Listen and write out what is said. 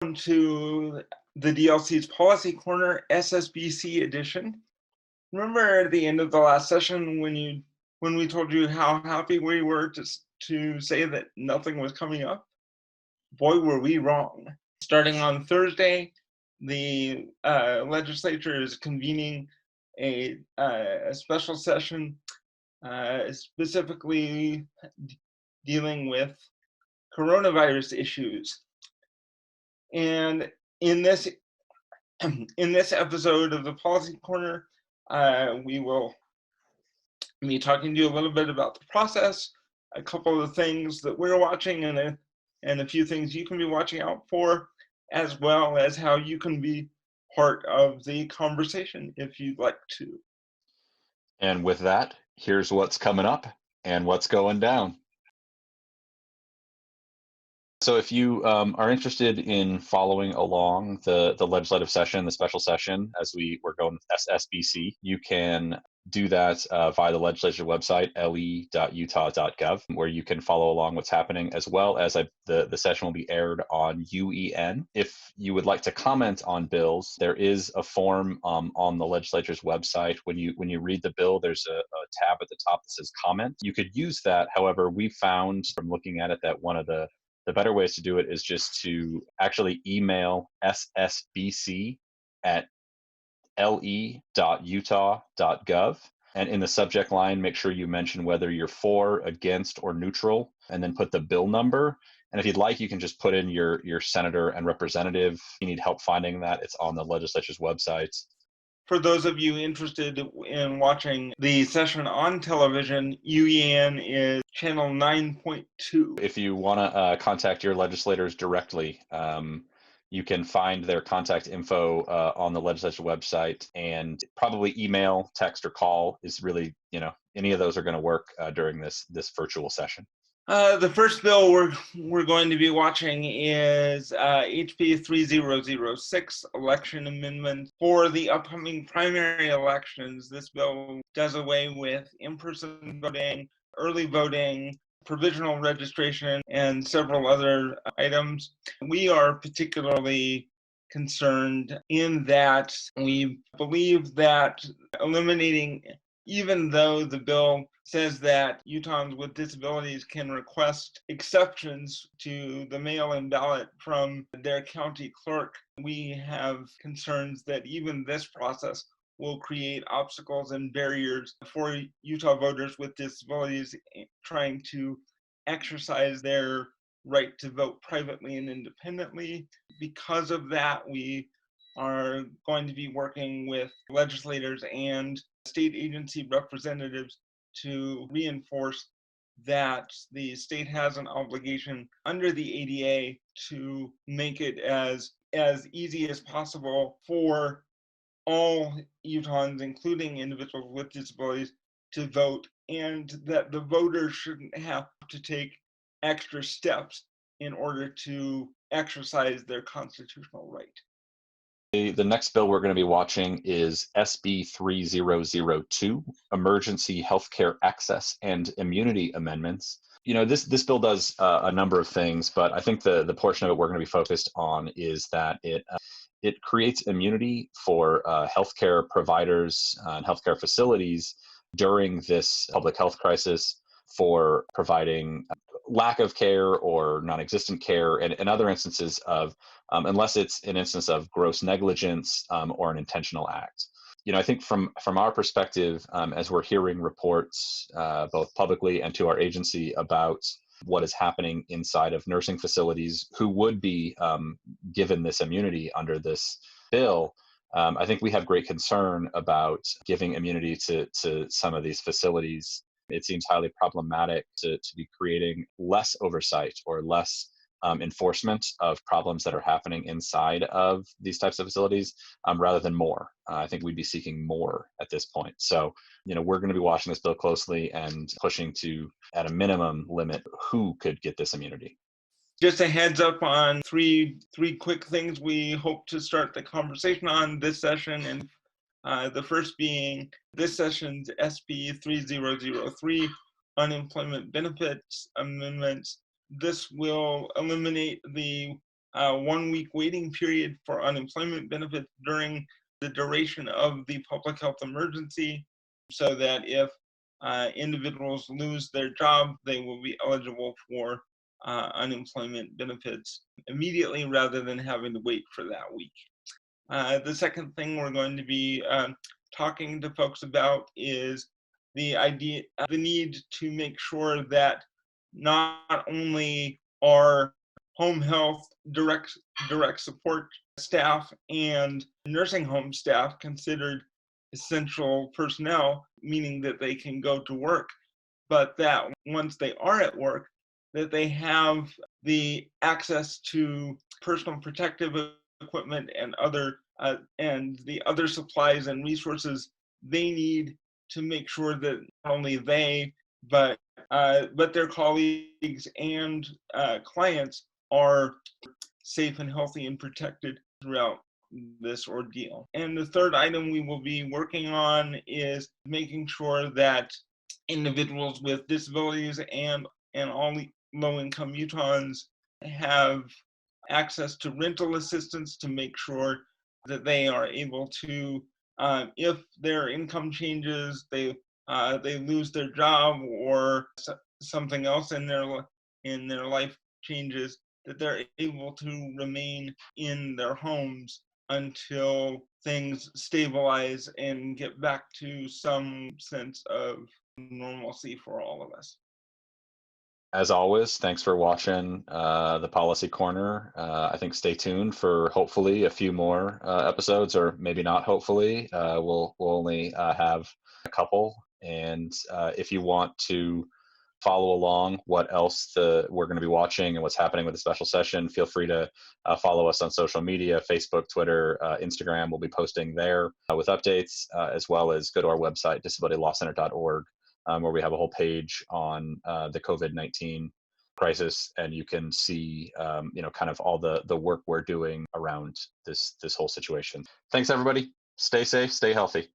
Welcome to the DLC's Policy Corner SSBC edition. Remember at the end of the last session when we told you how happy we were to say that nothing was coming up? Boy, were we wrong. Starting on Thursday, the legislature is convening a special session specifically dealing with coronavirus issues. And in this episode of the Policy Corner, we will be talking to you a little bit about the process, a couple of things that we're watching, and a few things you can be watching out for, as well as how you can be part of the conversation if you'd like to. And with that, here's what's coming up and what's going down. So if you are interested in following along the legislative session, the special session, as we're going with SSBC, you can do that via the legislature website, le.utah.gov, where you can follow along what's happening, as well as the session will be aired on UEN. If you would like to comment on bills, there is a form on the legislature's website. When you read the bill, there's a tab at the top that says comment. You could use that. However, we found from looking at it that one of the better ways to do it is just to actually email ssbc@le.utah.gov. And in the subject line, make sure you mention whether you're for, against, or neutral, and then put the bill number. And if you'd like, you can just put in your senator and representative. If you need help finding that, it's on the legislature's website. For those of you interested in watching the session on television, UEN is channel 9.2. If you want to contact your legislators directly, you can find their contact info on the legislature website, and probably email, text, or call is really, any of those are going to work during this virtual session. The first bill we're going to be watching is HB 3006, election amendment for the upcoming primary elections. This bill does away with in-person voting, early voting, provisional registration, and several other items. We are particularly concerned in that we believe that eliminating, even though the bill says that Utahns with disabilities can request exceptions to the mail-in ballot from their county clerk, we have concerns that even this process will create obstacles and barriers for Utah voters with disabilities trying to exercise their right to vote privately and independently. Because of that, we are going to be working with legislators and state agency representatives to reinforce that the state has an obligation under the ADA to make it as easy as possible for all Utahns, including individuals with disabilities, to vote, and that the voters shouldn't have to take extra steps in order to exercise their constitutional right. The next bill we're going to be watching is SB 3002, Emergency Healthcare Access and Immunity Amendments. This bill does a number of things, but I think the portion of it we're going to be focused on is that it creates immunity for healthcare providers and healthcare facilities during this public health crisis for providing lack of care or non-existent care, and other instances of, unless it's an instance of gross negligence or an intentional act. I think from our perspective, as we're hearing reports both publicly and to our agency about what is happening inside of nursing facilities who would be given this immunity under this bill, I think we have great concern about giving immunity to some of these facilities. It seems highly problematic to be creating less oversight or less enforcement of problems that are happening inside of these types of facilities rather than more. I think we'd be seeking more at this point. So, we're going to be watching this bill closely and pushing to, at a minimum, limit who could get this immunity. Just a heads up on three quick things we hope to start the conversation on this session, and the first being this session's SB 3003, Unemployment Benefits Amendments. This will eliminate the 1 week waiting period for unemployment benefits during the duration of the public health emergency, so that if individuals lose their job, they will be eligible for unemployment benefits immediately rather than having to wait for that week. The second thing we're going to be talking to folks about is the need to make sure that not only are home health direct support staff and nursing home staff considered essential personnel, meaning that they can go to work, but that once they are at work, that they have the access to personal protective equipment and the other supplies and resources they need to make sure that not only they but their colleagues and clients are safe and healthy and protected throughout this ordeal. And the third item we will be working on is making sure that individuals with disabilities and all low-income Utahns have access to rental assistance to make sure that they are able to, if their income changes, they lose their job or something else in their life changes, that they're able to remain in their homes until things stabilize and get back to some sense of normalcy for all of us. As always, thanks for watching the Policy Corner. I think stay tuned for hopefully a few more episodes, or maybe not hopefully. We'll only have a couple. And if you want to follow along what else we're going to be watching and what's happening with the special session, feel free to follow us on social media, Facebook, Twitter, Instagram. We'll be posting there with updates, as well as go to our website, disabilitylawcenter.org. Where we have a whole page on the COVID-19 crisis, and you can see, kind of all the work we're doing around this whole situation. Thanks, everybody. Stay safe, stay healthy.